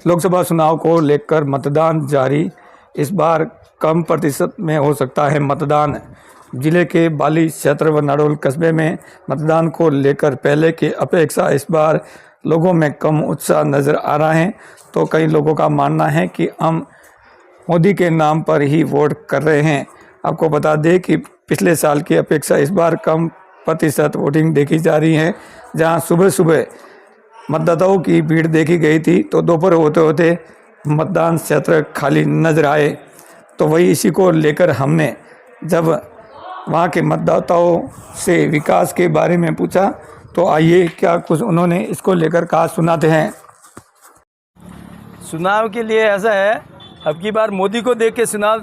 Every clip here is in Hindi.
लोकसभा चुनाव को लेकर मतदान जारी। इस बार कम प्रतिशत में हो सकता है मतदान। जिले के बाली क्षेत्र व नाडोल कस्बे में मतदान को लेकर पहले की अपेक्षा इस बार लोगों में कम उत्साह नज़र आ रहा है। तो कई लोगों का मानना है कि हम मोदी के नाम पर ही वोट कर रहे हैं। आपको बता दें कि पिछले साल की अपेक्षा इस बार कम प्रतिशत वोटिंग देखी जा रही है। जहां सुबह सुबह मतदाताओं की भीड़ देखी गई थी तो दोपहर होते होते मतदान क्षेत्र खाली नजर आए। तो वही इसी को लेकर हमने जब वहां के मतदाताओं से विकास के बारे में पूछा तो आइए क्या कुछ उन्होंने इसको लेकर कहा सुनाते हैं। चुनाव के लिए ऐसा है, अब की बार मोदी को देख के चुनाव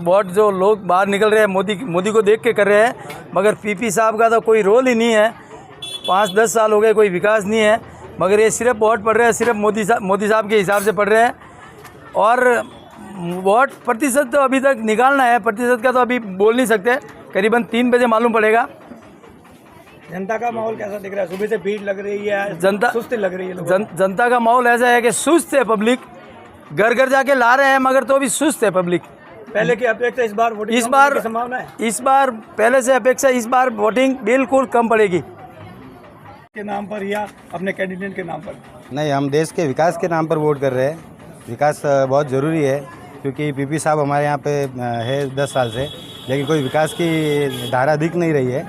वोट जो लोग बाहर निकल रहे हैं मोदी को देख के कर रहे हैं, मगर पीपी साहब का तो कोई रोल ही नहीं है। 5-10 साल हो गए, कोई विकास नहीं है, मगर ये सिर्फ वोट पड़ रहे हैं, सिर्फ मोदी साहब के हिसाब से पड़ रहे हैं। और वोट प्रतिशत तो अभी तक निकालना है, प्रतिशत का तो अभी बोल नहीं सकते, करीबन 3 बजे मालूम पड़ेगा। जनता का माहौल कैसा दिख रहा है? सुबह से भीड़ लग रही है, जनता सुस्त लग रही है। जनता का माहौल ऐसा है कि सुस्त है, पब्लिक घर घर जाके ला रहे हैं, मगर तो भी सुस्त है पब्लिक। पहले की अपेक्षा इस बार वोटिंग की संभावना है? इस बार पहले से अपेक्षा इस बार वोटिंग बिल्कुल कम पड़ेगी। के नाम पर या अपने कैंडिडेट के नाम पर? नहीं, हम देश के विकास के नाम पर वोट कर रहे हैं। विकास बहुत ज़रूरी है, क्योंकि पीपी साहब हमारे यहाँ पे है 10 साल से, लेकिन कोई विकास की धारा दिख नहीं रही है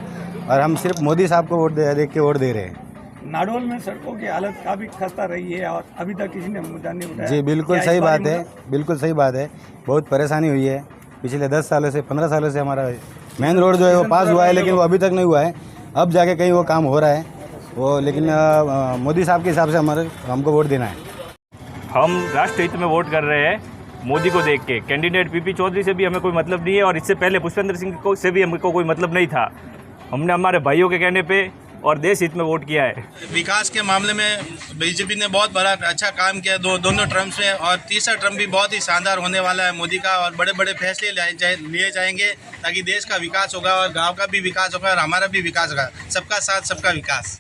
और हम सिर्फ मोदी साहब को देख के वोट दे रहे हैं। नाडोल में सड़कों की हालत काफ़ी खस्ता रही है और अभी तक किसी ने मुद्दा नहीं उठाया। जी बिल्कुल सही बात है, बिल्कुल सही बात है। बहुत परेशानी हुई है पिछले 10 सालों से, 15 सालों से। हमारा मेन रोड जो है वो पास हुआ है, लेकिन वो अभी तक नहीं हुआ है। अब जाके कहीं वो काम हो रहा है वो, लेकिन मोदी साहब के हिसाब से हमको वोट देना है। हम राष्ट्र हित में वोट कर रहे हैं मोदी को देख के। कैंडिडेट पीपी चौधरी से भी हमें कोई मतलब नहीं है और इससे पहले पुष्पेंद्र सिंह से भी हमको कोई मतलब नहीं था। हमने हमारे भाइयों के कहने पे और देश हित में वोट किया है। विकास के मामले में बीजेपी ने बहुत बड़ा अच्छा काम किया दोनों टर्म्स में, और तीसरा टर्म भी बहुत ही शानदार होने वाला है मोदी का। और बड़े बड़े फैसले लिए जाएंगे ताकि देश का विकास होगा और गांव का भी विकास होगा और हमारा भी विकास होगा। सबका साथ सबका विकास।